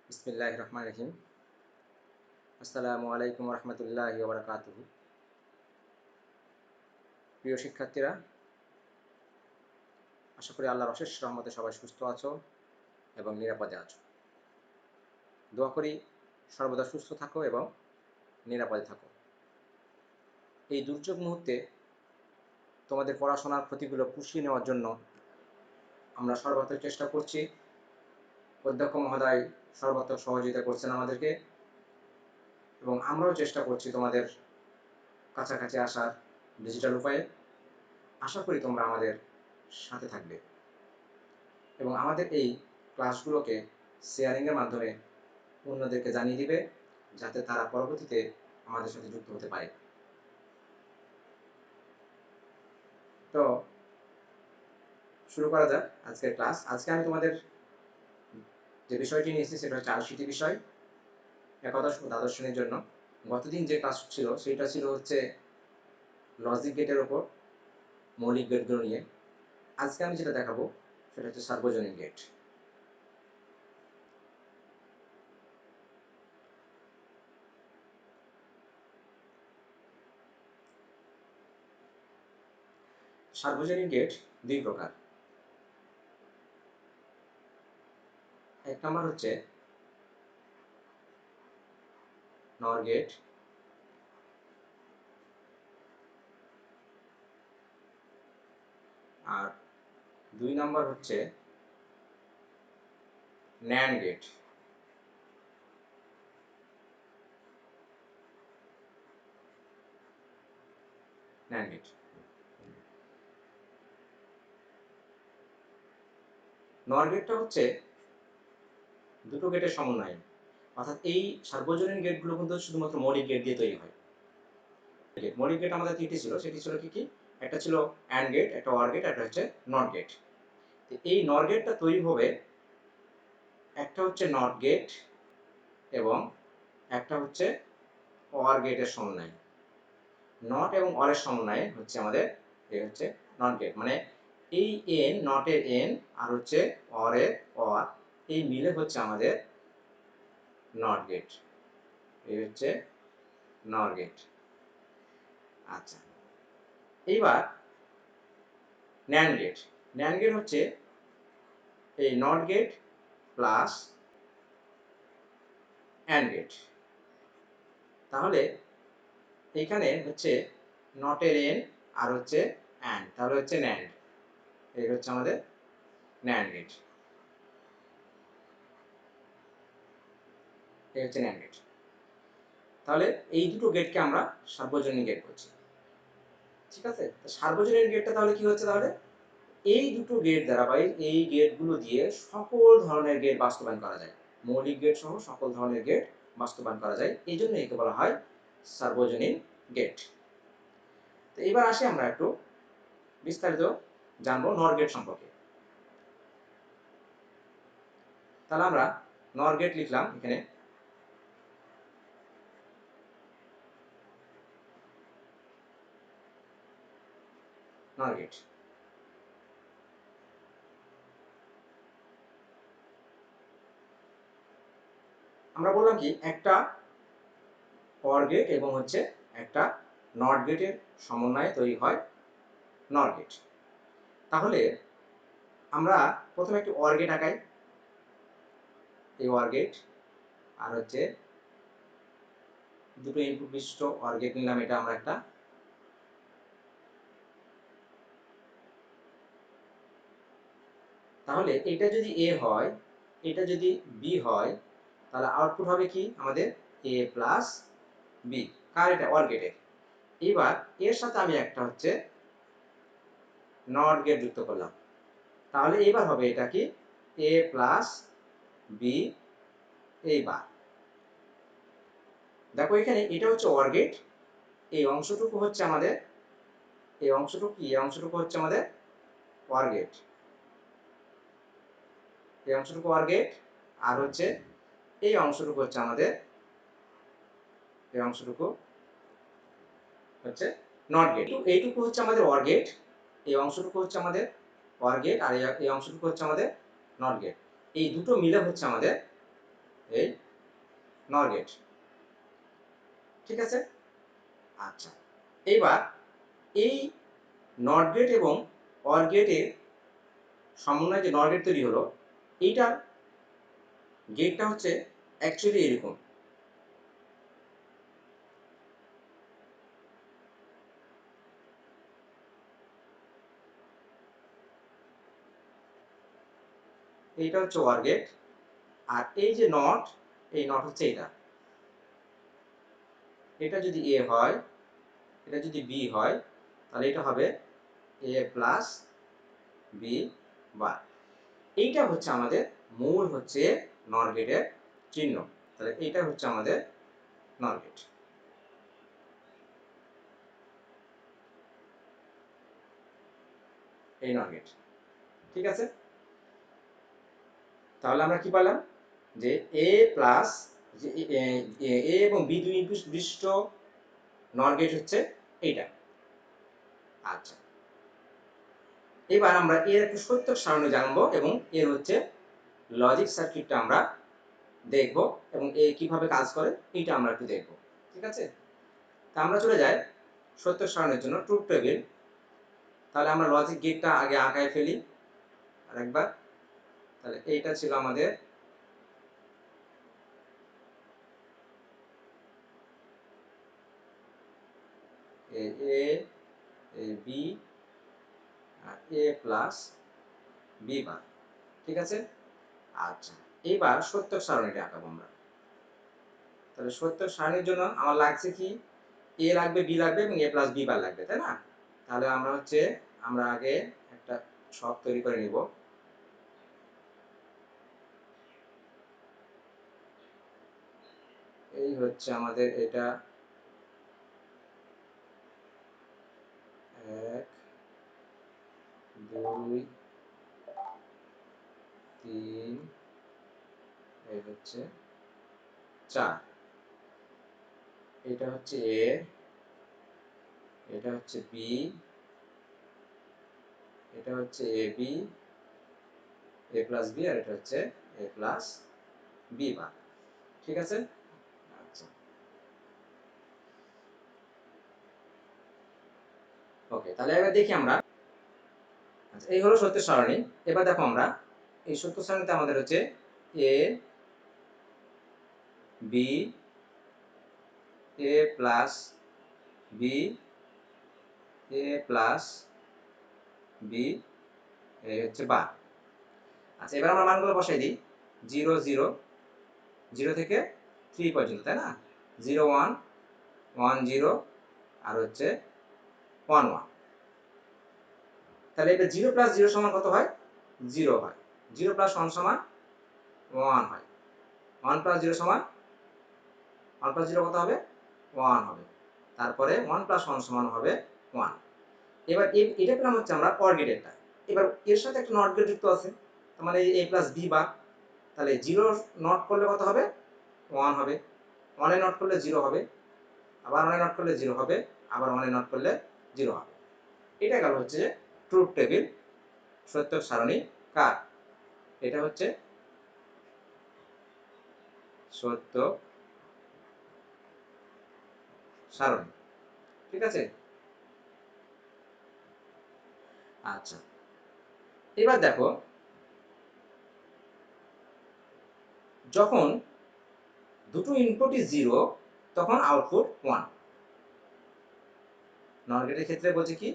বিসমিল্লাহির রহমানির রহিম। আসসালামু আলাইকুম রহমতুল্লাহি ওয়া বারাকাতুহু। প্রিয় শিক্ষার্থীরা, আশা করি আল্লাহর অশেষ রহমতে সবাই সুস্থ আছো এবং নিরাপদে আছো। দোয়া করি সর্বদা সুস্থ থাকো এবং নিরাপদে থাকো। এই দুর্যোগ মুহূর্তে তোমাদের পড়াশোনার ক্ষতিগুলো পুষিয়ে নেওয়ার জন্য আমরা সর্বাত্মক চেষ্টা করছি। অধ্যক্ষ মহোদয় সর্বাত্মক সহযোগিতা করছেন আমাদেরকে এবং আমরাও চেষ্টা করছি তোমাদের কাছাকাছি আসার ডিজিটাল উপায়ে। আশা করি তোমরা আমাদের সাথে থাকবে এবং আমাদের এই ক্লাসগুলোকে শেয়ারিংয়ের মাধ্যমে অন্যদেরকে জানিয়ে দিবে, যাতে তারা পরবর্তীতে আমাদের সাথে যুক্ত হতে পারে। তো শুরু করা যাক আজকের ক্লাস। আজকে আমি তোমাদের যে বিষয়টি নিয়েছি সেটা হচ্ছে আইসিটি বিষয়, একাদশ ও দ্বাদশ শ্রেণীর জন্য। গতদিন যে ক্লাস ছিল সেটা ছিল হচ্ছে লজিক গেটের ওপর, মৌলিক গেটগুলো নিয়ে। আজকে আমি যেটা দেখাবো সেটা হচ্ছে সার্বজনীন গেট। সার্বজনীন গেট দুই প্রকার। এক নম্বর হচ্ছে নর গেট, আর দুই নম্বর হচ্ছে ন্যান্ড গেট। ন্যান্ড গেট নর গেটটা হচ্ছে দুটো গেটের সমন্বয়, অর্থাৎ এই সার্বজনীন গেটগুলো কিন্তু শুধুমাত্র মৌলিক গেট দিয়ে তৈরি হয়। মৌলিক গেট আমাদের তিনটি ছিল, সেটি ছিল কি কি? একটা ছিল অ্যান্ড গেট, একটা অর গেট, একটা হচ্ছে নট গেট। এই নর গেটটা তৈরি হবে, একটা হচ্ছে নট গেট এবং একটা হচ্ছে অর গেটের সমন্বয়। নট এবং অরের সমন্বয়ে হচ্ছে আমাদের এই হচ্ছে নট গেট। মানে এই এন, নটের এন আর হচ্ছে অরের অর, এই মিলে হচ্ছে আমাদের নট গেট। এই হচ্ছে নর গেট। আচ্ছা, এইবার ন্যান্ড গেট। ন্যান্ড গেট হচ্ছে এই NOT gate plus AND gate. তাহলে এখানে হচ্ছে নটের এন আর হচ্ছে অ্যান্ড, তাহলে হচ্ছে ন্যান্ড। এই হচ্ছে আমাদের ন্যান্ড গেট। এই হচ্ছে ন্যান্ড গেট। তাহলে এই দুটো গেটকে আমরা সার্বজনীন গেট বলছি। ঠিক আছে, সার্বজনীন গেটটা তাহলে কি হচ্ছে? তাহলে এই দুটো গেট দ্বারা বা এই গেটগুলো দিয়ে সকল ধরনের গেট বাস্তবায়ন করা যায়। মৌলিক গেট সহ সকল ধরনের গেট বাস্তবায়ন করা যায়, এই জন্য একে বলা হয় সার্বজনীন গেট। তো এবার আসি আমরা একটু বিস্তারিত জানবো নর গেট সম্পর্কে। তাহলে আমরা নর গেট লিখলাম এখানে। নর গেট আমরা বললাম কি, একটা অর গেট এবং হচ্ছে একটা নট গেটের সমন্বয়ে তৈরি হয় নর গেট। তাহলে আমরা প্রথমে একটি অর গেট আঁকাই। এই অর গেট আর হচ্ছে দুটো ইনপুট বিশিষ্ট অর গেট নিলাম, এটা আমরা একটা। তাহলে এটা যদি এ হয়, এটা যদি বি হয়, তাহলে আউটপুট হবে কি আমাদের? এ প্লাস বি। কার? এটা অর গেটের। এবার এর সাথে আমি একটা হচ্ছে নট গেট যুক্ত করলাম, তাহলে এবার হবে এটা কি? এ প্লাস বি। এইবার দেখো এখানে এটা হচ্ছে অর গেট, এই অংশটুকু হচ্ছে আমাদের, এই অংশটুকু কি? এই অংশটুকু হচ্ছে আমাদের অর গেট। এই অংশটুকু অর গেট আর হচ্ছে এই অংশটুকু হচ্ছে আমাদের, এই অংশটুকু হচ্ছে নট গেট। এইটুকু হচ্ছে আমাদের অর গেট, এই অংশটুকু হচ্ছে আমাদের অর গেট আর এই অংশটুকু হচ্ছে আমাদের নট গেট। এই দুটো মিলে হচ্ছে আমাদের এই নর গেট। ঠিক আছে? আচ্ছা, এইবার এই নট গেট এবং অর গেটের সমন্বয়ে যে নর গেট তৈরি হলো, এইটার গেটটা হচ্ছে অ্যাকচুয়ালি এরকম। এইটা হচ্ছে ওয়ার গেট, আর এই যে নট, এই নট হচ্ছে এটা। এটা যদি এ হয়, এটা যদি বি হয়, তাহলে এটা হবে এ প্লাস বি বার। এইটা হচ্ছে আমাদের মূল হচ্ছে নর গেটের চিহ্ন। তাহলে এইটা হচ্ছে আমাদের নর গেট। এই নর গেট। ঠিক আছে? তাহলে আমরা কি পেলাম যে এ প্লাস এ এবং বি দুই ইনপুট বিশিষ্ট নর গেট হচ্ছে এইটা। আচ্ছা, এবার আমরা এর একটু সত্যক সারণী জানবো এবং এর হচ্ছে লজিক সার্কিটটা আমরা দেখব এবং এ কিভাবে কাজ করে এটা আমরা একটু দেখব। ঠিক আছে? তা আমরা চলে যাই সত্যক সারণীর জন্য ট্রুথ টেবিল। তাহলে আমরা লজিক গেটটা আগে আঁকায় ফেলি আরেকবার। তাহলে এইটা ছিল আমাদের এ A B R A plus B বার। ঠিক আছে? আচ্ছা, এবার সত্যক সারণীটা আঁকাবো আমরা। তাহলে সত্যক সারণীর জন্য আমার লাগছে কি, এ লাগবে, বি লাগবে এবং এ প্লাস বি বার লাগবে, তাই না? তাহলে আমরা আগে একটা ছক তৈরি করে নিব। এই হচ্ছে আমাদের এটা 1 2 3, এই হচ্ছে 4। এটা হচ্ছে এ, এটা হচ্ছে বি, এটা হচ্ছে A B, A plus B, আর এটা হচ্ছে এ প্লাস বি বার। ঠিক আছে? আচ্ছা, ওকে, তাহলে এবার দেখি আমরা। আচ্ছা, এই হলো সত্য সারণী। এবার দেখো আমরা এই সত্য সারণীতে আমাদের হচ্ছে A B, A plus B, A plus B, এই হচ্ছে বার। আচ্ছা, এবার আমরা মানগুলো বসাই দিই। 0 0, 0 থেকে 3 পর্যন্ত, তাই না? 0 1, 1 0, আর হচ্ছে 1 1। তাহলে এটা 0 প্লাস 0 সমান কত হয়? 0 হয়। 0 প্লাস 1 সমান 1 হয়। 1 প্লাস 0 সমান 1 প্লাস 0 কত হবে? 1 হবে। তারপরে 1 প্লাস 1 সমান হবে 1। এবার এটা পেলাম হচ্ছে আমরা অর গেটেরটা। এবার এর সাথে একটা নট গেট যুক্ত আছে। তার মানে a প্লাস b বার। তাহলে 0 নট করলে কত হবে? 1 হবে। 1 এ নট করলে 0 হবে। আবার 1 এ নট করলে 0 হবে। আবার 1 এ নট করলে 0 হবে। এটা গেল হচ্ছে ট্রুথ টেবিল, সত্যক সারণী কার? এটা হচ্ছে সত্যক সারণী। ঠিক আছে? আচ্ছা, এবার দেখো, যখন দুটো ইনপুটই 0 তখন আউটপুট 1। নর গেটের ক্ষেত্রে বলছে কি,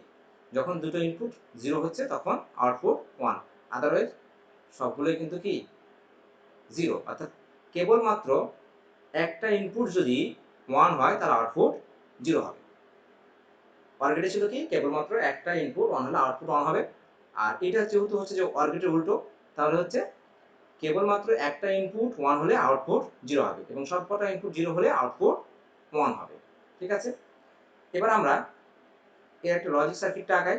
যখন দুটো ইনপুট 0 হচ্ছে তখন আউটপুট 1, আদারওয়াইজ সবগুলোই কিন্তু কি 0। অর্থাৎ কেবলমাত্র একটা ইনপুট যদি 1 হয় তাহলে আউটপুট 0 হবে। অর গেটে ছিল কি, কেবলমাত্র একটা ইনপুট 1 হলে আউটপুট 1 হবে। আর এটা যেহেতু হচ্ছে যে অর গেটের উল্টো, তাহলে হচ্ছে কেবলমাত্র একটা ইনপুট 1 হলে আউটপুট 0 হবে এবং সবকটা ইনপুট 0 হলে আউটপুট 1 হবে। ঠিক আছে? এবার আমরা এর একটা লজিক সার্কিটটা আঁকাই।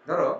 ধরো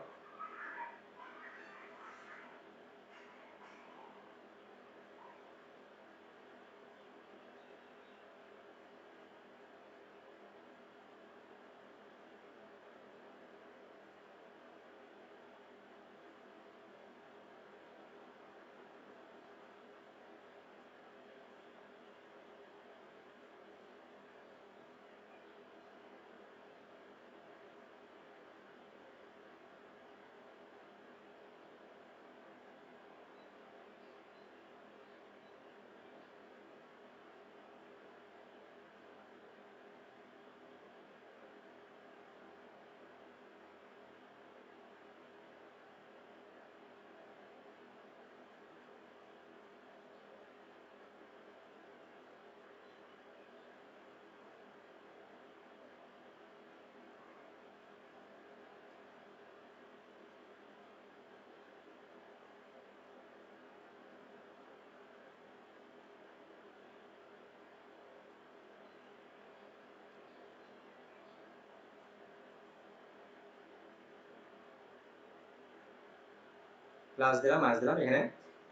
প্লাস দিলাম মাইনাস দিলাম, এখানে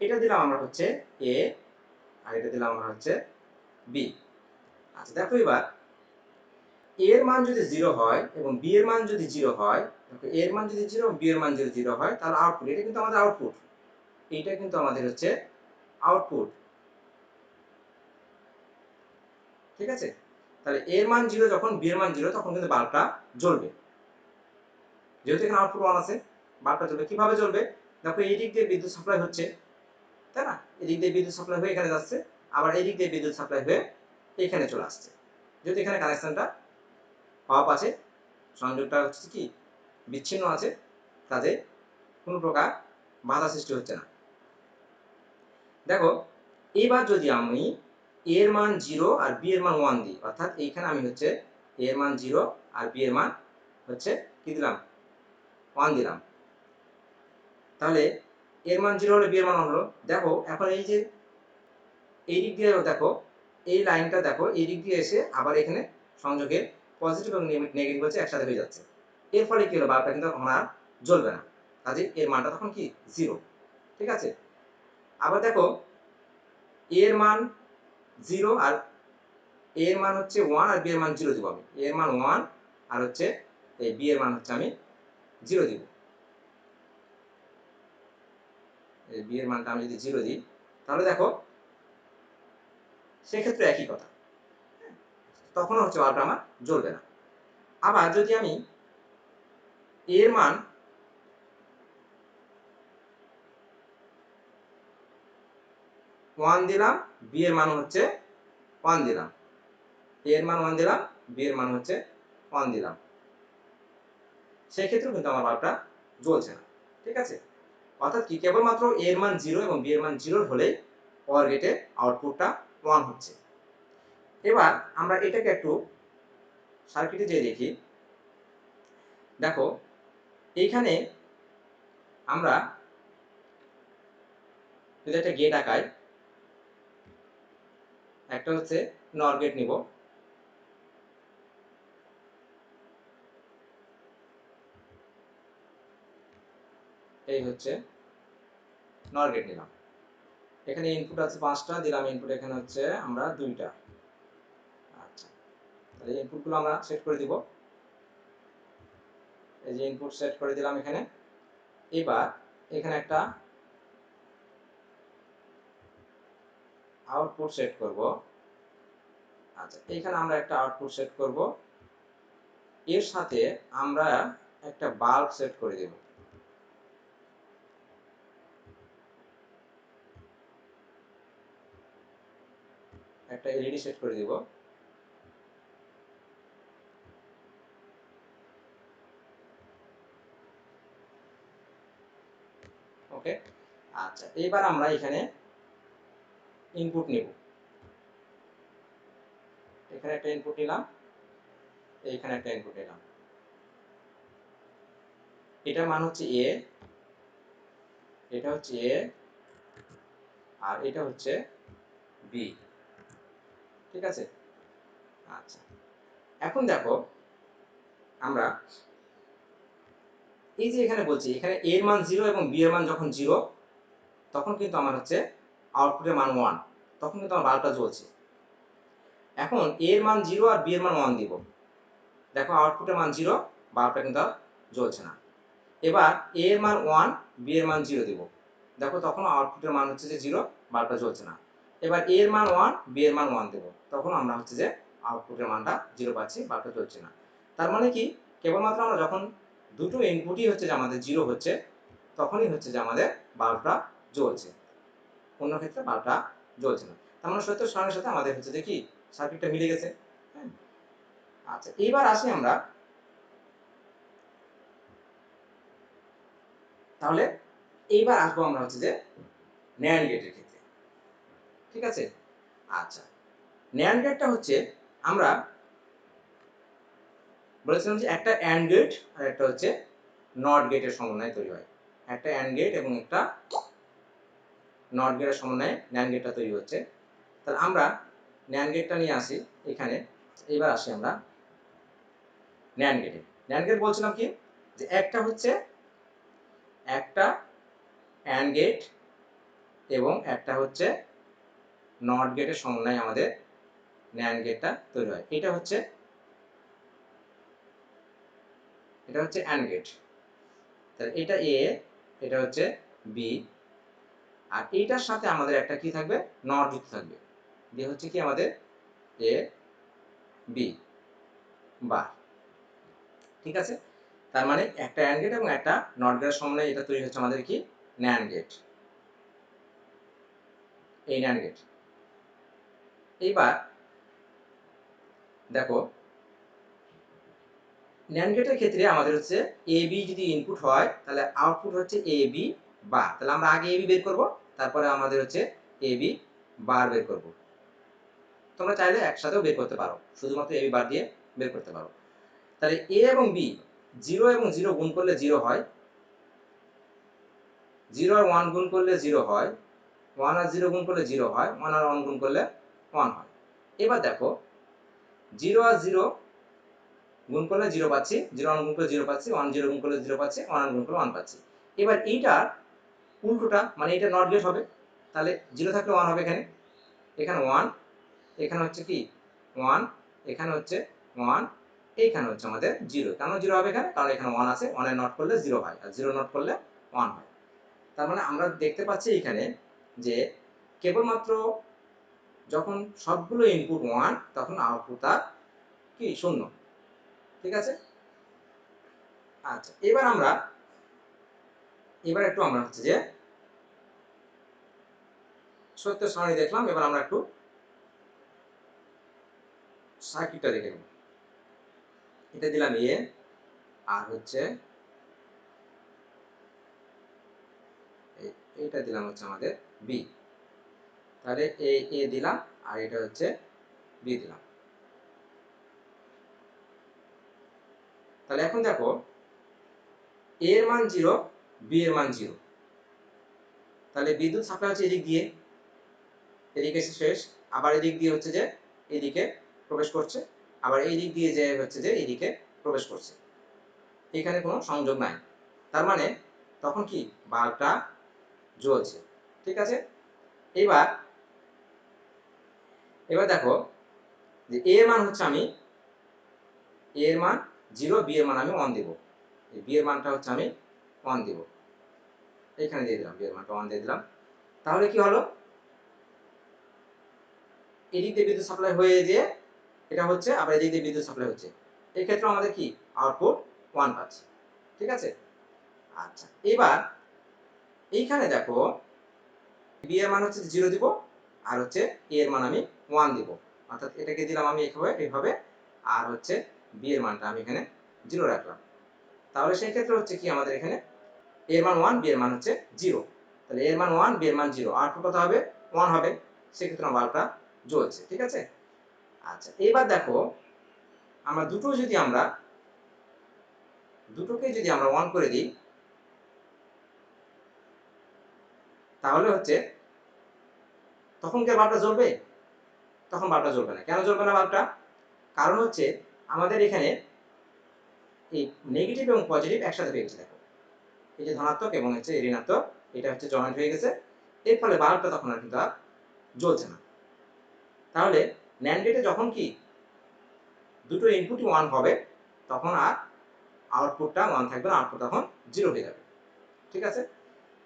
এটা দিলাম আমরা হচ্ছে এ আর এটা দিলাম আমরা হচ্ছে বি। আচ্ছা দেখো এবার এর মান যদি 0 হয় এবং বি এর মান যদি 0 হয়, দেখো এর মান যদি 0 এবং বি এর মান যদি 0 হয়, তাহলে আউটপুট, এটা কিন্তু আমাদের আউটপুট, এইটা কিন্তু আমাদের হচ্ছে আউটপুট। ঠিক আছে, তাহলে এর মান 0 যখন বি এর মান 0 তখন কিন্তু বাল্বটা জ্বলবে। যেহেতু এখানে আউটপুট 1 আছে, বাল্বটা জ্বলবে। কিভাবে জ্বলবে? দেখো এই দিক দিয়ে বিদ্যুৎ সাপ্লাই হচ্ছে, তাই না? এদিক দিয়ে বিদ্যুৎ সাপ্লাই হয়ে এখানে যাচ্ছে, আবার এই দিক দিয়ে বিদ্যুৎ সাপ্লাই হয়ে এখানে চলে আসছে। যেহেতু এখানে কানেকশনটা অফ আছে, সংযোগটা হচ্ছে কি বিচ্ছিন্ন আছে, কাজে কোনো প্রকার বাধা সৃষ্টি হচ্ছে না। দেখো এবার যদি আমি এর মান 0 আর বি এর মান 1 দিই, অর্থাৎ এইখানে আমি হচ্ছে এর মান 0 আর বি এর মান হচ্ছে কি দিলাম 1 দিলাম, তাহলে এর মান 0 হলে বি এর মান 1 হলো। দেখো এখন এই যে এই দিক দিয়ে দেখো, এই লাইনটা দেখো এই দিক দিয়ে এসে আবার এখানে সংযোগের পজিটিভ এবং নেগেটিভ হচ্ছে একসাথে হয়ে যাচ্ছে। এর ফলে কি হলো, বাল্বটা কিন্তু তখন আর জ্বলবে না, কাজে এর মানটা তখন কি 0। ঠিক আছে, আবার দেখো এর মান 0 আর এর মান হচ্ছে 1 আর বি এর মান 0 দিব আমি। এর মান 1 আর হচ্ছে এই বি এর মান হচ্ছে আমি 0 দিব। এই বি এর মানটা আমি যদি 0 দিই, তাহলে দেখো সেক্ষেত্রে একই কথা, তখনও হচ্ছে বাল্বটা আমার জ্বলবে না। আবার যদি আমি এর মান 1 দিলাম, বি এর মান হচ্ছে 1 দিলাম, এর মান 1 দিলাম, বি এর মান হচ্ছে 1 দিলাম, সেই ক্ষেত্রেও কিন্তু আমার বাল্বটা জ্বলছে না। ঠিক আছে, অর্থাৎ কি কেবলমাত্র এর মান 0 এবং বি এর মান 0 হলেই OR গেটে আউটপুটটা 1 হচ্ছে। এবার আমরা এটাকে একটু সার্কিটে যেয়ে দেখি। দেখো এইখানে আমরা যদি একটা গেট আঁকাই, একটা হচ্ছে নর গেট নিব, এই হচ্ছে নর গেট নিলাম। এখানে ইনপুট আছে 5টা, দিলাম ইনপুট এখানে হচ্ছে আমরা 2টা। আচ্ছা, তাহলে ইনপুটগুলো আমরা সেট করে দিব। এই যে ইনপুট সেট করে দিলাম এখানে। এবার এখানে একটা আউটপুট সেট করব। আচ্ছা, এখানে আমরা একটা আউটপুট সেট করব, এর সাথে আমরা একটা বাল্ব সেট করে দেব। একটা এলইডি সেট করে দিব। ওকে, আচ্ছা এবার আমরা এখানে ইনপুট নেব। এখানে একটা ইনপুট নিলাম, এইখানে একটা ইনপুট নিলাম। এটার মান হচ্ছে এ, এটা হচ্ছে এ, আর এটা হচ্ছে বি। ঠিক আছে, আচ্ছা এখন দেখো আমরা এই যে এখানে বলছি, এখানে এ এর মান 0 এবং বি এর মান যখন 0, তখন কিন্তু আমার হচ্ছে আউটপুটের মান 1, তখন কিন্তু আমার বাল্বটা জ্বলছে। এখন এ এর মান 0 আর বি এর মান 1 দিব, দেখো আউটপুটের মান 0, বাল্বটা কিন্তু আর জ্বলছে না। এবার এ এর মান 1, বি এর মান 0 দিব, দেখো তখন আউটপুটের মান হচ্ছে যে 0, বাল্বটা জ্বলছে না। এবার এ এর মান 1, বি এর মান 1 দেব, তখন আমরা হচ্ছে যে আউটপুটের মানটা 0 পাচ্ছি, বাল্বটা জ্বলছে না। তার মানে কি কেবলমাত্র আমরা যখন দুটো ইনপুটই হচ্ছে যে আমাদের 0 হচ্ছে, তখনই হচ্ছে যে আমাদের বাল্বটা জ্বলছে, অন্য ক্ষেত্রে বাল্বটা জ্বলছে না। তার মানে সত্যের সঙ্গে সাথে আমাদের হচ্ছে যে কি সার্কিটটা মিলে গেছে। হ্যাঁ, আচ্ছা এবার আসি আমরা, তাহলে এইবার আসবো আমরা হচ্ছে যে ন্যান্ড গেটের ক্ষেত্রে। ঠিক আছে, আচ্ছা ন্যান্ড গেটটা হচ্ছে আমরা বলেছিলাম যে একটা অ্যান্ড গেট আর একটা হচ্ছে নট গেটের সমন্বয়ে তৈরি হয়। একটা অ্যান্ড গেট এবং একটা নট গেটের সমন্বয়ে ন্যান্ড গেটটা তৈরি হচ্ছে। তাহলে আমরা ন্যান্ড গেটটা নিয়ে আসি এখানে। এবার আসি আমরা ন্যান্ড গেটে। ন্যান্ড গেট বলছিলাম কি যে একটা হচ্ছে একটা অ্যান্ড গেট এবং একটা হচ্ছে নট গেটের সমন্বয়ে আমাদের ন্যান্ড গেটটা তৈরি হয়। এটা হচ্ছে অ্যান্ড গেট। তাহলে এটা এ, এটা হচ্ছে বি, আর এইটার সাথে আমাদের একটা কি থাকবে, নট যুক্ত থাকবে, দিয়ে হচ্ছে কি আমাদের এ বি বার। ঠিক আছে, তার মানে একটা অ্যান্ড গেট এবং একটা নট গেটের সমন্বয়ে এটা তৈরি হচ্ছে আমাদের কি, ন্যান্ড গেট। এই ন্যান্ড গেট। এইবার দেখো ন্যান্ড গেটের ক্ষেত্রে আমাদের হচ্ছে এ বি যদি ইনপুট হয় তাহলে আউটপুট হচ্ছে এ বি বার। তাহলে আমরা আগে এ বি বের করব, তারপরে আমাদের হচ্ছে এ বি বার বের করব। তোমরা চাইলে একসাথেও বের করতে পারো, শুধুমাত্র এ বি বার দিয়ে বের করতে পারো। তাহলে এ এবং বি 0 এবং 0 গুণ করলে 0 হয়, 0 আর 1 গুণ করলে 0 হয়, 1 আর 0 গুণ করলে 0 হয়, 1 আর 1 গুণ করলে 1 হয়। এবার দেখো 0 আর 0 গুণ করলে 0 পাচ্ছি, 0 1 গুণ করলে 0 পাচ্ছি, 1 0 গুণ করলে 0 পাচ্ছি, 1 1 গুণ করলে 1 পাচ্ছি। এবার এইটার উল্টোটা মানে এটা নট গেট হবে, তাহলে 0 থাকলে 1 হবে, এখানে এখানে 1, এখানে হচ্ছে কি 1, এখানে হচ্ছে 1, এইখানে হচ্ছে আমাদের 0। কেন 0 হবে এখানে, কারণ এখানে 1 আছে, 1 এর নট করলে 0 হয় আর 0 নট করলে 1 হয়। তার মানে আমরা দেখতে পাচ্ছি এখানে যে কেবলমাত্র যখন সবগুলো ইনপুট 1 তখন আউটপুট তার কি 0। ঠিক আছে, আচ্ছা এবার একটু আমরা হচ্ছে যে সত্য সারণী দেখলাম, এবার আমরা একটু সার্কিটটা দেখে নেব। এটা দিলাম এ, আর হচ্ছে এইটা দিলাম হচ্ছে আমাদের বি। তাহলে এ দিলাম আর এটা হচ্ছে বি দিলাম। তাহলে এখন দেখো এ এর মান 0, বি এর মান 0। তাহলে বিদ্যুৎ সাপ্লাই হচ্ছে এদিক দিয়ে, এদিকে এসে শেষ, আবার এদিক দিয়ে হচ্ছে যে এদিকে প্রবেশ করছে, আবার এই দিক দিয়ে যে হচ্ছে যে এদিকে প্রবেশ করছে, এখানে কোনো সংযোগ নাই। তার মানে তখন কি বাল্বটা জ্বলছে। ঠিক আছে, এবার দেখো যে এ এর মান হচ্ছে আমি এ এর মান 0, বি এর মান আমি 1 দিব। এই বি এর মানটা হচ্ছে আমি 1 দিব, এখানে দিয়ে দিলাম, বি এর মানটা 1 দিয়ে দিলাম। তাহলে কি হলো, এদিক দিয়ে বিদ্যুৎ সাপ্লাই হয়ে যে এটা হচ্ছে, আবার এদিক দিয়ে বিদ্যুৎ সাপ্লাই হচ্ছে, এই ক্ষেত্রে আমাদের কি আউটপুট 1 পাচ্ছি। ঠিক আছে, আচ্ছা এবার এইখানে দেখো বি এর মান হচ্ছে 0 দিব, আর হচ্ছে এ এর মান আমি 1 দিব, অর্থাৎ এটাকে দিলাম আমি এইভাবে, আর হচ্ছে বি এর মানটা আমি এখানে 0 রাখলাম। তাহলে সেই ক্ষেত্রে হচ্ছে কি আমাদের এখানে এ এর মান 1, বি এর মান হচ্ছে 0। তাহলে এ এর মান 1, বি এর মান 0, আউটপুট কত হবে 1 হবে, সেক্ষেত্রে আমার বাল্বটা জ্বলছে। ঠিক আছে, আচ্ছা এবার দেখো আমরা দুটোকে যদি আমরা 1 করে দিই তাহলে হচ্ছে তখন কি বাল্বটা জ্বলবে? তখন বাল্বটা জ্বলবে না। কেন জ্বলবে না বাল্বটা? কারণ হচ্ছে আমাদের এখানে এই নেগেটিভ এবং পজিটিভ একসাথে পেয়ে গেছে। দেখো এই যে ধনাত্মক এবং হচ্ছে ঋণাত্মক, এটা হচ্ছে জয়েন্ট হয়ে গেছে, এর ফলে বাল্বটা তখন আর কিন্তু আর জ্বলছে না। তাহলে ন্যান্ড গেটে যখন কি দুটো ইনপুটই 1 হবে তখন আর আউটপুটটা 1 থাকবে না, আউটপুট তখন 0 হয়ে যাবে। ঠিক আছে,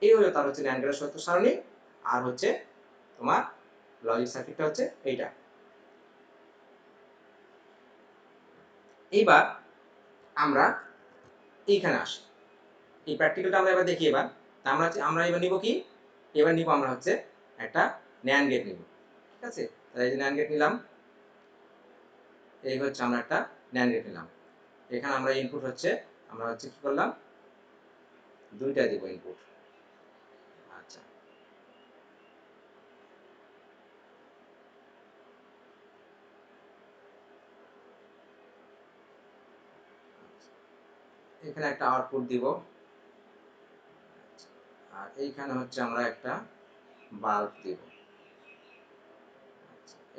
এই হলো তার হচ্ছে ন্যান্ড গেটের সত্য সারণী, আর হচ্ছে তোমার লজিক সার্কিটটা হচ্ছে এইটা। এইবার আমরা এইখানে আসি, এই প্র্যাকটিক্যালটা আমরা এবার দেখি। এবার আমরা এবার নিব কি, এবার নিব আমরা হচ্ছে একটা ন্যান্ড গেট নিব। ঠিক আছে, তাহলে এই যে ন্যান্ড গেট নিলাম, এই হচ্ছে আমরা একটা ন্যান্ড গেট নিলাম। এখানে আমরা ইনপুট হচ্ছে আমরা হচ্ছে কি করলাম, দুইটা দিব ইনপুট। আচ্ছা এখানে একটা আউটপুট দিব, আর এইখানে হচ্ছে আমরা একটা বাল্ব দিব।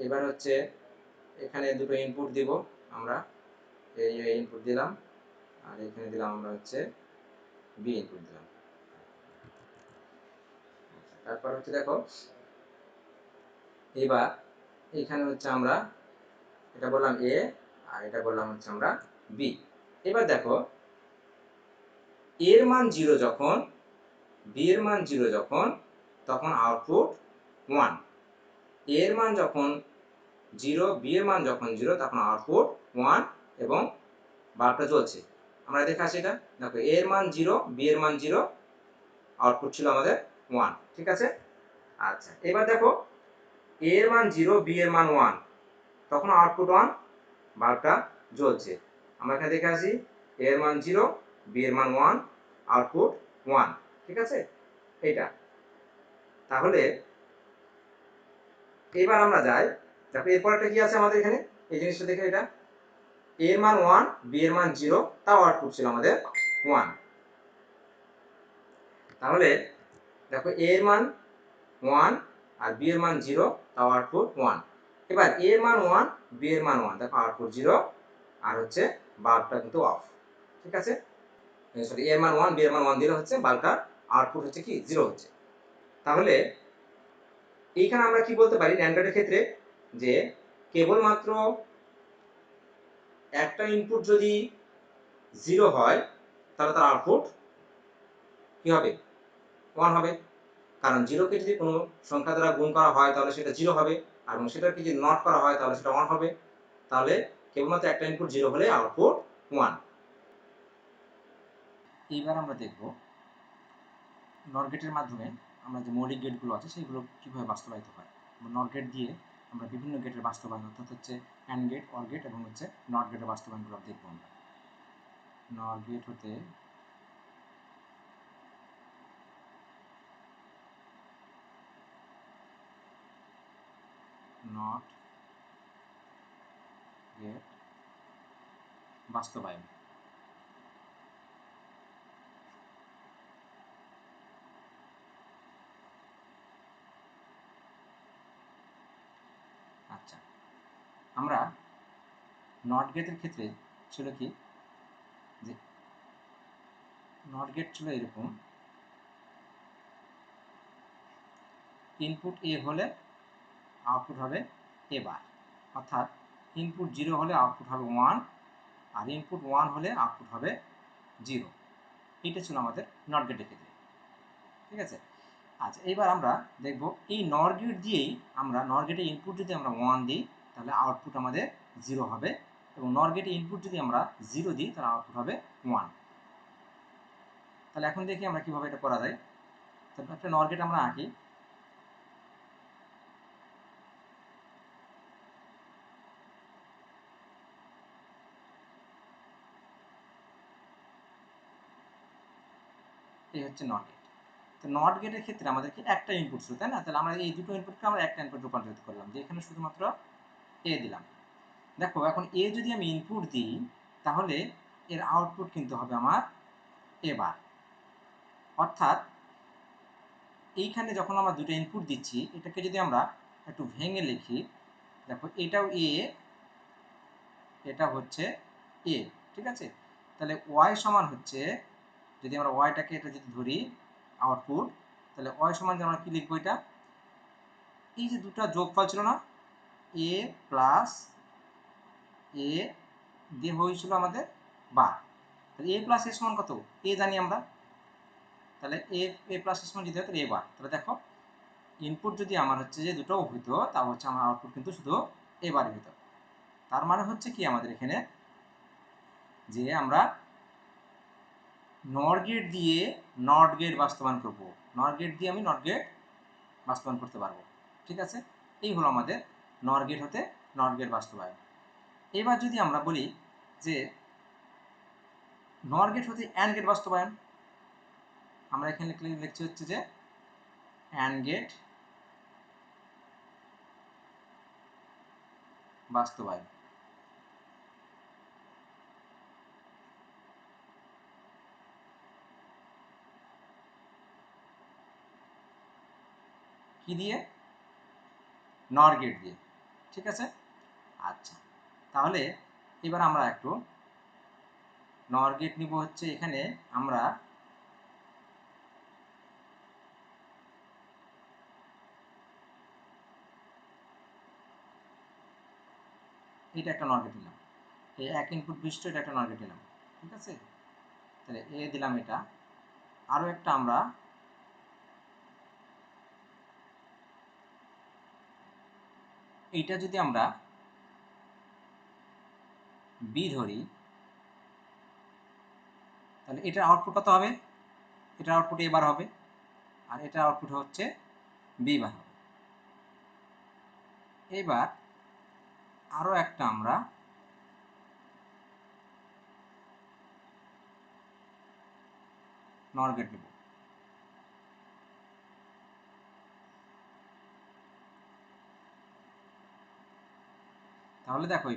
এবার হচ্ছে এখানে দুটো ইনপুট দিব আমরা, এই ইনপুট দিলাম, আর এখানে দিলাম আমরা হচ্ছে বি ইনপুট দিলাম। তারপর হচ্ছে দেখো এবার এখানে হচ্ছে আমরা এটা বললাম এ আর এটা বললাম হচ্ছে আমরা বি। এবার দেখো এর মান 0 যখন, বি এর মান 0 যখন, তখন আউটপুট 1। এর মান যখন 0, বি এর মান যখন 0, তখন আউটপুট 1 এবং বাল্বটা জ্বলছে। আমরা দেখে আসি এটা। দেখো এর মান 0, বি এর মান 0, আউটপুট ছিল আমাদের 1। ঠিক আছে? আচ্ছা, এবার দেখো এর মান 0, বি এর মান 1, তখন আউটপুট 1, বাল্বটা জ্বলছে। আমরা এখানে দেখে আসি এর মান 0, বি এর মান 1, আউটপুট 1। ঠিক আছে? এইটা তাহলে এবার আমরা যাই, দেখো এরপরটা কি আছে আমাদের এখানে, এই জিনিসটা দেখে এটা এর মান 1, বি এর মান 0, তাও আউটপুট ছিল আমাদের 1। তাহলে দেখো এর মান 1 আর বি এর মান 0, তাও আউটপুট 1। এবার এ এর মান 1, বি এর মান 1, দেখো আউটপুট 0 আর হচ্ছে বাল্বটা কিন্তু অফ। ঠিক আছে? সরি, এ এর মান 1, বি এর মান 1 দিলে হচ্ছে বাল্বটা আউটপুট হচ্ছে কি 0 হচ্ছে। তাহলে এইখানে আমরা কি বলতে পারি NAND গেটের ক্ষেত্রে, যে কেবলমাত্র একটা ইনপুট যদি 0 হয় তাহলে তার আউটপুট কি হবে? 1 হবে। কারণ 0 কে যদি কোনো সংখ্যা দ্বারা গুণ করা হয় তাহলে সেটা 0 হবে, এবং সেটাকে যদি নট করা হয় তাহলে সেটা 1 হবে। তাহলে কেবলমাত্র একটা ইনপুট 0 হলে আউটপুট 1। এইবার আমরা দেখব নট গেটের মাধ্যমে আমরা যে মৌলিক গেটগুলো আছে সেগুলো কীভাবে বাস্তবায়িত হয়। নট গেট দিয়ে আমরা বিভিন্ন গেটের বাস্তবায়ন, অর্থাৎ হচ্ছে অ্যান্ড গেট, অর গেট এবং হচ্ছে নট গেটের বাস্তবায়নগুলো দেখব আমরা। নট গেট হতে নট গেট বাস্তবায়ন। আচ্ছা, আমরা নট গেটের ক্ষেত্রে ছিল কি, যে নট গেট ছিল এরকম, ইনপুট এ হলে আউটপুট হবে এ বার, অর্থাৎ ইনপুট 0 হলে আউটপুট হবে 1, আর ইনপুট 1 হলে আউটপুট হবে 0। এটা ছিল আমাদের নট গেটের ক্ষেত্রে। ঠিক আছে? আচ্ছা, এইবার আমরা দেখব এই নর গেট দিয়েই আমরা নর গেটে ইনপুট যদি আমরা 1 দিই তাহলে আউটপুট আমাদের 0 হবে, এবং নর গেটে ইনপুট যদি আমরা 0 দিই তাহলে আউটপুট হবে 1। তাহলে এখন দেখি আমরা কিভাবে এটা করা যায়। তাহলে একটা নর গেট আমরা আঁকি। এই হচ্ছে নট গেট। তো নট গেটের ক্ষেত্রে আমাদেরকে একটা ইনপুট ছিল, তাই না? তাহলে আমরা এই দুটো ইনপুটকে আমরা একটা ইনপুট রূপান্তরিত করলাম, যে এখানে শুধুমাত্র এ দিলাম। দেখো এখন এ যদি আমি ইনপুট দিই তাহলে এর আউটপুট কিন্তু হবে আমার এ বার, অর্থাৎ এইখানে যখন আমরা দুটো ইনপুট দিচ্ছি এটাকে যদি আমরা একটু ভেঙে লিখি, দেখো এটাও এ, এটা হচ্ছে এ। ঠিক আছে? তাহলে ওয়াই সমান হচ্ছে, যদি আমরা ওয়াইটাকে এটা যদি ধরি আউটপুট, তাহলে ওয়াই সমান যে আমরা কি লিখবো, এটা এই যে দুটা যোগফল ছিল না, এ প্লাস এ দিয়ে হয়েছিল আমাদের বার। তাহলে এ প্লাস এ সমান কত? এ জানি আমরা, তাহলে এ প্লাস এ সমান যদি হয় তাহলে এ বার। তাহলে দেখো ইনপুট যদি আমার হচ্ছে যে দুটো হইতো, তাও হচ্ছে আমার আউটপুট কিন্তু শুধু এ বারই হইতো। তার মানে হচ্ছে কি আমাদের এখানে, যে আমরা নর গেট দিয়ে নট গেট বাস্তবায়ন করব, নর গেট দিয়ে আমি নট গেট বাস্তবায়ন করতে পারবো। ঠিক আছে? এই হলো আমাদের নর গেট হতে নট গেট বাস্তবায়ন। এবার যদি আমরা বলি যে নর গেট হতে অ্যান্ড গেট বাস্তবায়ন, আমরা এখানে লিখছি হচ্ছে যে অ্যান্ড গেট বাস্তবায়ন। কি দিয়ে? নর গেট দিয়ে। ঠিক আছে? আচ্ছা, তাহলে এবার আমরা একটু নর গেট নিব হচ্ছে, এখানে আমরা এটা একটা নর গেট নিলাম, এই এক ইনপুট বিশিষ্ট এটা একটা নর গেট নিলাম, ঠিক আছে। তাহলে এ দিলাম এটা, আরও একটা আমরা এইটা যদি আমরা বি ধরি, তাহলে এটার আউটপুট কত হবে? এটার আউটপুট এ বার হবে, আর এটার আউটপুট হচ্ছে বি বার হবে। এবার আরও একটা আমরা নর গেট নেব। তাহলে দেখো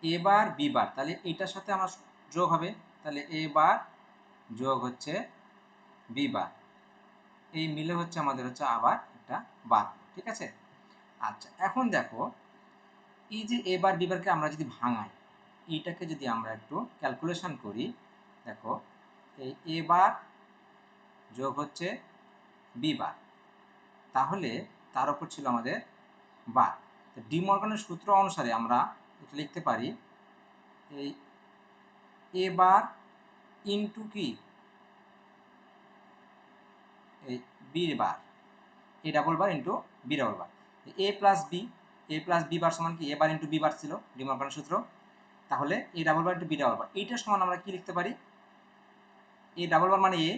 এবার বি বার, তাহলে এটার সাথে আমার যোগ হবে, তাহলে এ বার যোগ হচ্ছে বি বার, এই মিলে হচ্ছে আমাদের হচ্ছে আবার একটা বার, ঠিক আছে। আচ্ছা, এখন দেখো এই যে এ বার বি বারকে আমরা যদি ভাঙাই, এইটাকে যদি আমরা একটু ক্যালকুলেশন করি, দেখো এই এ বার যোগ হচ্ছে বি বার, তাহলে তার উপর ছিল আমাদের বার। ডি মর্গানের সূত্র অনুসারে আমরা এটা লিখতে পারি এই এ বার ইন্টু কি এই B bar, A double bar into B double bar, A plus B, A plus B bar সমান কি এ বার ইন্টু বি বার ছিল ডি মর্গানের সূত্র। তাহলে A double bar into B double bar, এইটা সমান আমরা কি লিখতে পারি, এ ডাবল বার মানে এ,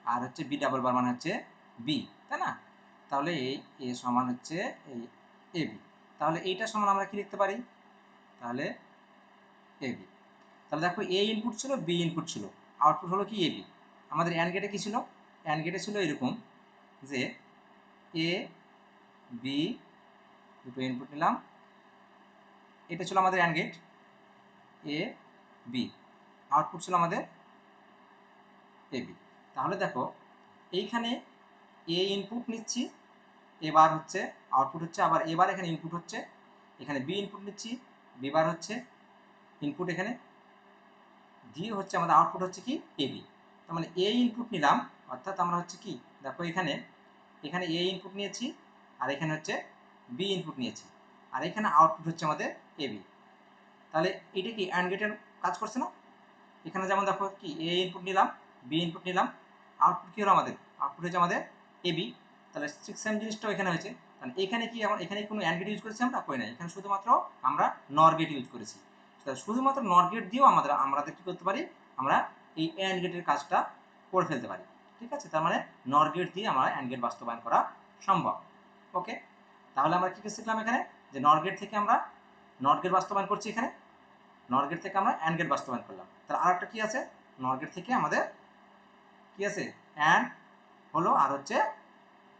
আর হচ্ছে বি ডাবল বার মানে হচ্ছে বি, তাই না। তাহলে এই এ সমান হচ্ছে এই এ বি, তাহলে এইটা সমান আমরা কি লিখতে পারি, তাহলে এ বি। তাহলে দেখো এ ইনপুট ছিল, বি ইনপুট ছিল, আউটপুট হলো কি এ বি। আমাদের অ্যান্ড গেটে কি ছিল, অ্যান্ড গেটে ছিল এরকম যে এ বি দুটো ইনপুট নিলাম, এটা ছিল আমাদের AND gate, A B, output ছিল আমাদের এ বি। তাহলে দেখো এইখানে এ ইনপুট নিচ্ছি, এবার হচ্ছে আউটপুট হচ্ছে, আবার এবার এখানে ইনপুট হচ্ছে, এখানে বি ইনপুট নিচ্ছি, বি বার হচ্ছে ইনপুট এখানে দিয়ে হচ্ছে আমাদের আউটপুট হচ্ছে কি এ বি। তার মানে এ ইনপুট নিলাম, অর্থাৎ আমরা হচ্ছে কি দেখো এখানে এখানে এ ইনপুট নিয়েছি, আর এখানে হচ্ছে বি ইনপুট নিয়েছি, আর এখানে আউটপুট হচ্ছে আমাদের এ বি। তাহলে এটা কি অ্যান্ড গেটের কাজ করছে না। এখানে যেমন দেখো কি এ ইনপুট নিলাম, বি ইনপুট নিলাম, আউটপুট কি হলো আমাদের, আউটপুট হচ্ছে আমাদের এ বি। তাহলে ঠিক সেম জিনিসটাও এখানে হয়েছে, কারণ এখানে কি আমরা এখানে কোনো অ্যান্ড গেট ইউজ করেছি আমরা কই না, এখানে শুধুমাত্র আমরা নর গেট ইউজ করেছি। তাহলে শুধুমাত্র নর গেট দিয়েও আমাদের কি করতে পারি, আমরা এই অ্যান্ড গেটের কাজটা করে ফেলতে পারি, ঠিক আছে। তার মানে নর গেট দিয়ে আমরা অ্যান্ড গেট বাস্তবায়ন করা সম্ভব। ওকে, তাহলে আমরা কি শিখলাম এখানে, যে নর গেট থেকে আমরা নট গেট বাস্তবায়ন করছি, এখানে নর গেট থেকে আমরা অ্যান্ড গেট বাস্তবায়ন করলাম। তাহলে আর একটা কি আছে, নর গেট থেকে আমাদের কি আছে অ্যান্ড হলো, আর হচ্ছে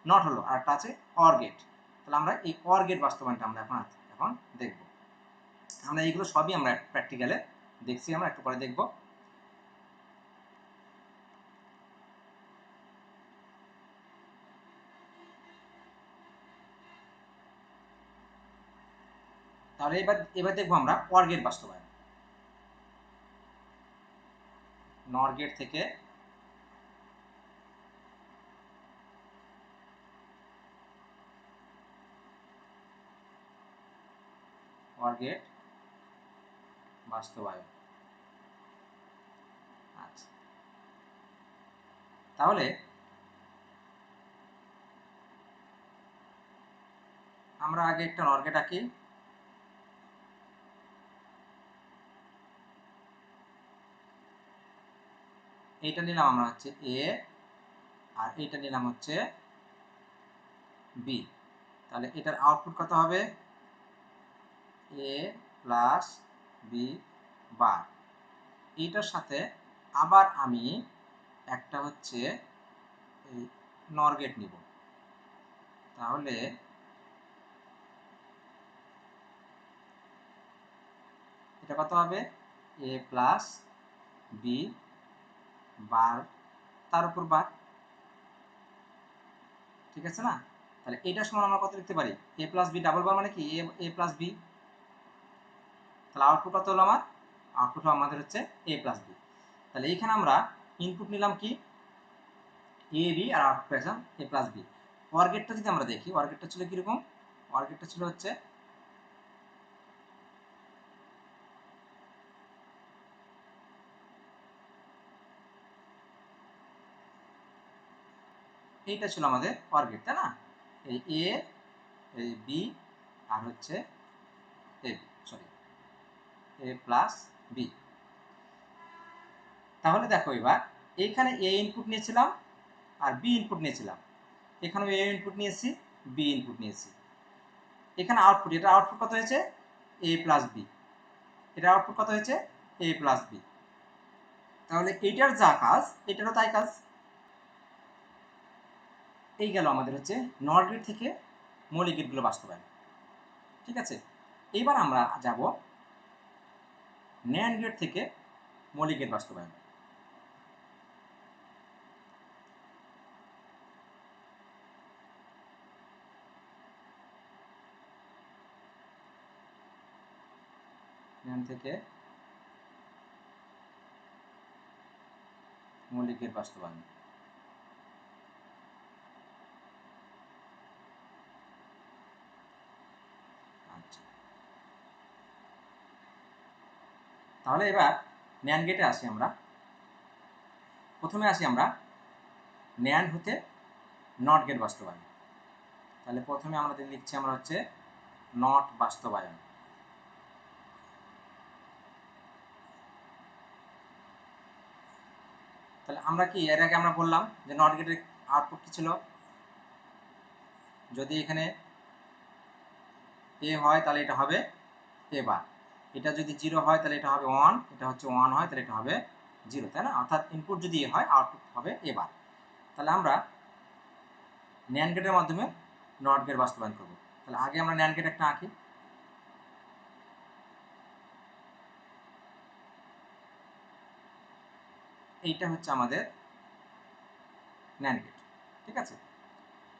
নট হলো, আর একটা আছে অর গেট। তাহলে আমরা এই অর গেট বাস্তবায়নটা আমরা এখন দেখব। আমরা এইগুলো সবই আমরা প্র্যাকটিক্যালে দেখছি, আমরা একটু পরে দেখব। তাহলে এবার দেখবো আমরা অর গেট বাস্তবায়ন। নর গেট থেকে অর গেট বাস্তবায়ন। আচ্ছা, তাহলে আমরা আগে একটা নর গেট আঁকি। এইটা নিলাম আমরা হচ্ছে এ, আর এইটা নিলাম হচ্ছে বি। তাহলে এটার আউটপুট কত হবে, এ প্লাস বি বার। এইটার সাথে আবার আমি একটা হচ্ছে এই নর গেট নিব, তাহলে এটা কত হবে, এ প্লাস বি বার, তার উপর বার, ঠিক আছে না। তাহলে এটা সমান আমরা কত লিখতে পারি, এ প্লাস বি ডাবল বার মানে কি এ প্লাস বি। তাহলে আউটপুট কত হলো আমার, আউটপুট হলো আমাদের হচ্ছে এ প্লাস বি। তাহলে এইখানে আমরা ইনপুট নিলাম কি এ বি, আর আউটপুট পেয়েছিলাম এ প্লাস বি। অর গেটটা যদি আমরা দেখি, অর গেটটা ছিল কিরকম, অর গেটটা ছিল হচ্ছে এইটা ছিল আমাদের অর গেট, তাই না? এই এ, এই বি, আর হচ্ছে এ সরি এ প্লাস বি। তাহলে দেখো এবার এইখানে এ ইনপুট নিয়েছিলাম আর বি ইনপুট নিয়েছিলাম, এখানেও এ ইনপুট নিয়েছি, বি ইনপুট নিয়েছি। এখানে আউটপুট, এটা আউটপুট কত হয়েছে? এ প্লাস বি। এটা আউটপুট কত হয়েছে? এ প্লাস বি। তাহলে এটার যা কাজ এটারও তাই কাজ। এই গেল আমাদের হচ্ছে নট গেট থেকে মৌলিক গেটগুলো বাস্তবায়ন। ঠিক আছে, এবার আমরা যাব ন্যান্ড গেট থেকে মৌলিক গেট বাস্তবায়ন। ন্যান্ড থেকে মৌলিক গেট বাস্তবায়ন। আচ্ছা, তাহলে এবার ন্যান্ড গেটে আসি আমরা। প্রথমে আসি আমরা ন্যান্ড হতে নট গেট বাস্তবায়ন। তাহলে প্রথমে আমরা লিখছি আমরা হচ্ছে নট বাস্তবায়ন। তাহলে আমরা কি এর আগে আমরা বললাম যে নট গেটের আউটপুট কি ছিল? যদি এখানে এ হয় তাহলে এটা হবে এ বার, এটা যদি 0 হয় তাহলে এটা হবে 1, এটা হচ্ছে 1 হয় তাহলে এটা হবে 0, তাই না? অর্থাৎ ইনপুট যদি এ হয় আউটপুট হবে এ বার। তাহলে আমরা ন্যান্ড গেটের মাধ্যমে নট গেট বাস্তবায়ন করব। তাহলে আগে আমরা ন্যান্ড গেট একটা আঁকি। এইটা হচ্ছে আমাদের ন্যান্ড গেট, ঠিক আছে?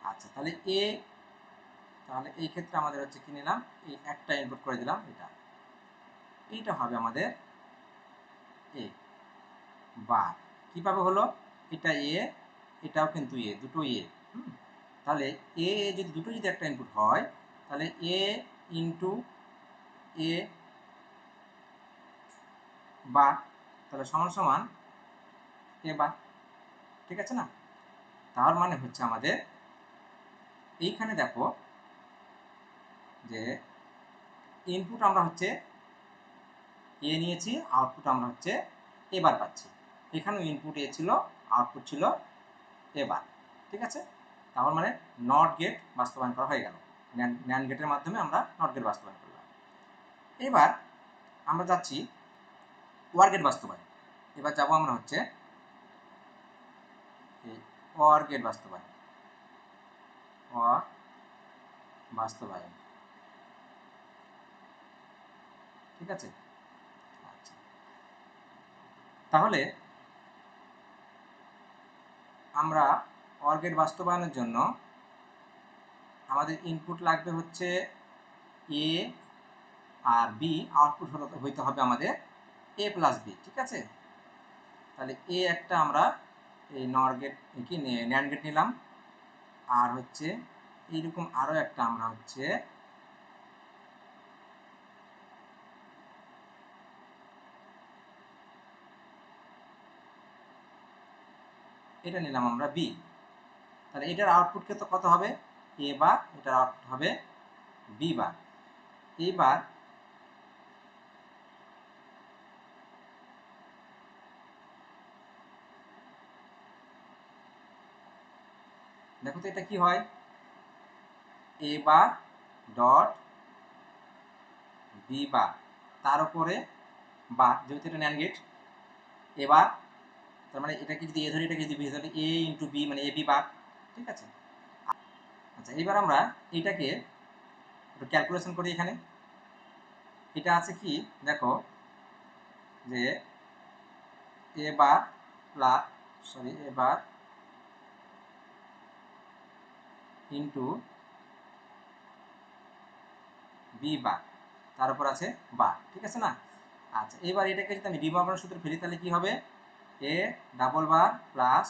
আচ্ছা, তাহলে তাহলে এই ক্ষেত্রে আমাদের হচ্ছে কি নিলাম, এই একটা ইনপুট করে দিলাম, এইটা হবে আমাদের এ বার। কিভাবে হলো? এটা এ, এটাও কিন্তু এ, দুটো এ। তাহলে এ যদি দুটো যদি একটা ইনপুট হয় তাহলে এ ইন্টু এ বার, তাহলে সমান সমান এ বার, ঠিক আছে না? তার মানে হচ্ছে আমাদের এইখানে দেখো যে ইনপুট আমরা হচ্ছে এ নিয়েছি, আউটপুট আমরা হচ্ছে এবার পাচ্ছি। এখানেও ইনপুট এ ছিল, আউটপুট ছিল এবার, ঠিক আছে? তার মানে নট গেট বাস্তবায়ন করা হয়ে গেল। ন্যান্ড গেটের মাধ্যমে আমরা নট গেট বাস্তবায়ন করলাম। এবার আমরা যাচ্ছি ওয়ার গেট বাস্তবায়ন। এবার যাব আমরা হচ্ছে ওয়ার গেট বাস্তবায়ন। ওয়ার বাস্তবায়ন, ঠিক আছে? আচ্ছা, তাহলে আমরা ওয়ার গেট বাস্তবায়নের জন্য আমাদের ইনপুট লাগবে হচ্ছে এ আর বি, আউটপুট হইতে হবে আমাদের এ প্লাস বি, ঠিক আছে? তাহলে এ একটা আমরা এই নর গেট কি ন্যান্ড গেট নিলাম, আর হচ্ছে এইরকম আরো একটা আমরা হচ্ছে এটা নিলাম আমরা বি। তাহলে এটার আউটপুট কত হবে? এ বার, এটার আউটপুট হবে বি বার। এইবার দেখো তো এটা কি হয়, এ বার ডট বি বার, তার উপরে বার, যেহেতু এটা ন্যান্ড গেট। এবার তার মানে এটাকে যদি এ ধরি, এটাকে যদি বি ধরি, এ ইন্টু বি মানে এ বি বার, ঠিক আছে? আচ্ছা, এবার আমরা এটাকে একটু ক্যালকুলেশন করি। এখানে এটা আছে কি দেখো যে এ বার প্লাস এ বার ইন্টু বি বার, তার উপর আছে বার, ঠিক আছে না? আচ্ছা, এবার এটাকে যদি আমি ডিমর্গানের সূত্রে ফেলি তাহলে কি হবে? A double bar plus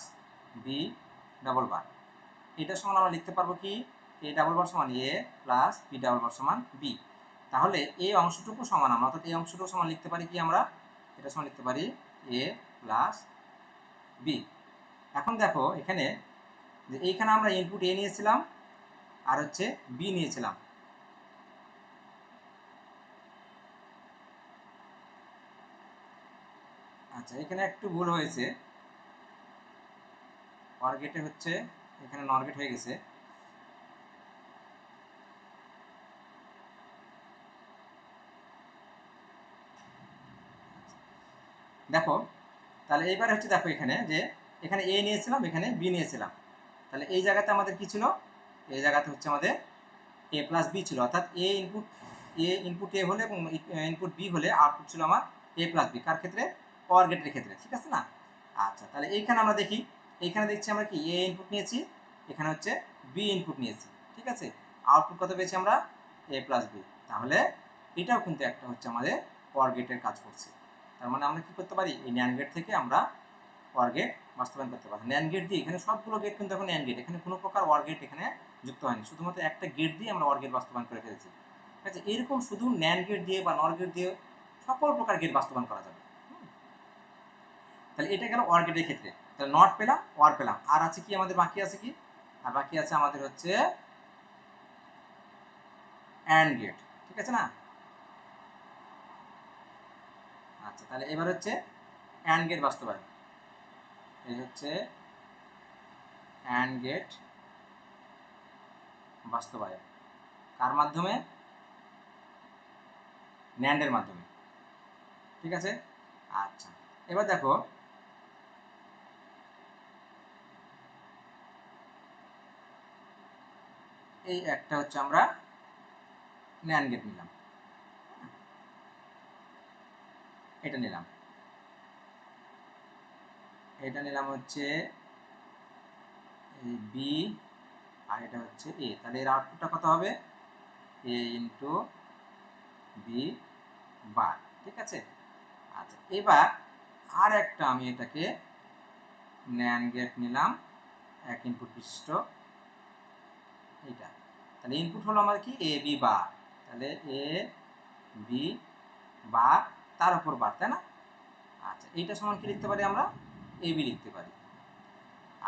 B double bar. এটার সমান আমরা লিখতে পারবো কি, এ ডাবল বার সমান এ প্লাস বি ডাবল বার সমান বি। তাহলে এই অংশটুকু সমান আমরা, অর্থাৎ এই অংশটুকু সমান লিখতে পারি কি আমরা, এটা সমান লিখতে পারি এ প্লাস বি। এখন দেখো এখানে যে এইখানে আমরা ইনপুট এ নিয়েছিলাম আর হচ্ছে বি নিয়েছিলাম। আচ্ছা, এখানে একটু ভুল হয়েছে, অর গেটে হচ্ছে এখানে নর গেট হয়ে গেছে। দেখো তাহলে এইবার হচ্ছে, দেখো এখানে যে এখানে এ নিয়েছিলাম, এখানে বি নিয়েছিলাম, তাহলে এই জায়গাতে আমাদের কি ছিল, এই জায়গাতে হচ্ছে আমাদের এ প্লাস বি ছিল, অর্থাৎ ইনপুট এ হলে এবং ইনপুট বি হলে আউটপুট ছিল আমার এ প্লাস বি। কার ক্ষেত্রে? অর গেটের ক্ষেত্রে, ঠিক আছে না? আচ্ছা, তাহলে এইখানে আমরা দেখি, এইখানে দেখছি আমরা কি এ ইনপুট নিয়েছি, এখানে হচ্ছে বি ইনপুট নিয়েছি, ঠিক আছে? আউটপুট কত পেয়েছি আমরা? এ প্লাস বি। তাহলে এটাও কিন্তু একটা হচ্ছে আমাদের অর গেটের কাজ করছে। তার মানে আমরা কি করতে পারি, এই ন্যান্ড গেট থেকে আমরা অর গেট বাস্তবায়ন করতে পারি। ন্যান্ড গেট দিয়ে এখানে সবগুলো গেট কিন্তু এখন ন্যান্ড গেট, এখানে কোনো প্রকার অর গেট এখানে যুক্ত হয়নি, শুধুমাত্র একটা গেট দিয়ে আমরা অর গেট বাস্তবায়ন করে ফেলেছি। ঠিক আছে, এরকম শুধু ন্যান্ড গেট দিয়ে বা নর গেট দিয়ে সকল প্রকার গেট বাস্তবায়ন করা যাবে। তাহলে এটা গেল অর গেটের ক্ষেত্রে। তাহলে নট পেলাম, অর পেলাম, আর আছে কি আমাদের বাকি আছে কি? আর বাকি আছে আমাদের হচ্ছে অ্যান্ড গেট, ঠিক আছে না? আচ্ছা, তাহলে এবার হচ্ছে অ্যান্ড গেট বাস্তবায়ন। এই হচ্ছে অ্যান্ড গেট বাস্তবায়ন কার মাধ্যমে? ন্যান্ডের মাধ্যমে, ঠিক আছে? আচ্ছা, এবার দেখো এই একটা হচ্ছে আমরা ন্যান্ড গেট নিলাম, এটা নিলাম, এটা নিলাম হচ্ছে এই বি, আর এটা হচ্ছে এ। তাহলে এর আউটপুটটা কত হবে? এ ইন্টু বি বার, ঠিক আছে? আচ্ছা, এবার আর একটা আমি এটাকে ন্যান্ড গেট নিলাম, এক ইনপুট বিশিষ্ট এটা। তাহলে ইনপুট হলো আমার কি? এ বি বার। তাহলে এ বি বার তার উপর বার, তাই না? আচ্ছা, এইটা সমান কি লিখতে পারি আমরা? এ বি লিখতে পারি।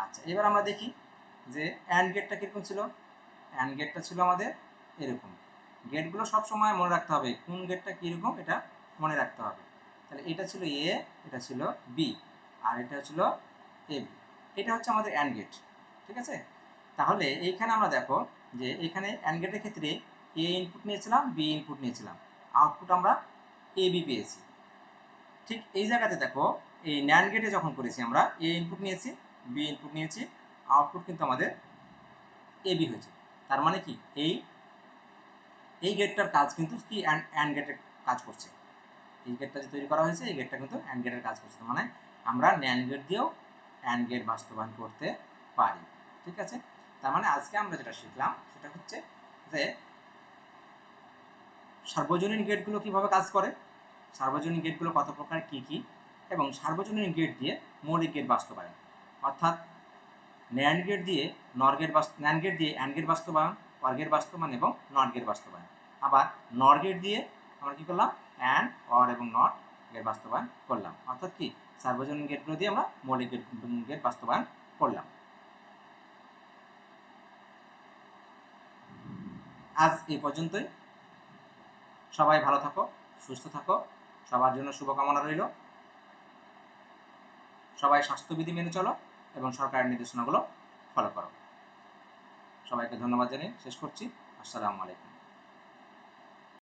আচ্ছা, এবার আমরা দেখি যে অ্যান্ড গেটটা কিরকম ছিল। অ্যান্ড গেটটা ছিল আমাদের এরকম। গেটগুলো সব সময় মনে রাখতে হবে, কোন গেটটা কিরকম এটা মনে রাখতে হবে। তাহলে এটা ছিল এ, এটা ছিল বি, আর এটা ছিল এ বি। এটা হচ্ছে আমাদের অ্যান্ড গেট, ঠিক আছে? তাহলে এইখানে আমরা দেখো যে এখানে অ্যান্ড গেটের ক্ষেত্রে এ ইনপুট নিয়েছিলাম, বি ইনপুট নিয়েছিলাম, আউটপুট আমরা এ বি পেয়েছি। ঠিক এই জায়গাতে দেখো, এই ন্যান্ড গেটে যখন করেছি আমরা এ ইনপুট নিয়েছি, বি ইনপুট নিয়েছি, আউটপুট কিন্তু আমাদের এ বি হয়েছে। তার মানে কি, এই গেটটার কাজ কিন্তু কি অ্যান্ড গেটের কাজ করছে। এই গেটটা যে তৈরি করা হয়েছে, এই গেটটা কিন্তু অ্যান্ড গেটের কাজ করছে। মানে আমরা ন্যান্ড গেট দিয়েও অ্যান্ড গেট বাস্তবায়ন করতে পারি, ঠিক আছে? তার মানে আজকে আমরা যেটা শিখলাম সেটা হচ্ছে যে সার্বজনীন গেটগুলো কিভাবে কাজ করে, সার্বজনীন গেটগুলো কত প্রকার, কি কি, এবং সার্বজনীন গেট দিয়ে মৌলিক গেট বাস্তবায়ন, অর্থাৎ ন্যান্ড গেট দিয়ে ন্যান্ড গেট দিয়ে অ্যান্ড গেট বাস্তবায়ন, অর গেট বাস্তবায়ন এবং নট গেট বাস্তবায়ন। আবার নর গেট দিয়ে আমরা কি করলাম? অ্যান্ড, অর এবং নট গেট বাস্তবায়ন করলাম, অর্থাৎ কি সার্বজনীন গেটগুলো দিয়ে আমরা মৌলিক গেট বাস্তবায়ন করলাম। আজ এই পর্যন্তই। সবাই ভালো থাকো, সুস্থ থাকো, সবার জন্য শুভকামনা রইল। সবাই স্বাস্থ্যবিধি মেনে চলো এবং সরকারের নির্দেশনাগুলো ফলো করো। সবাইকে ধন্যবাদ জানিয়ে শেষ করছি। আসসালামু আলাইকুম।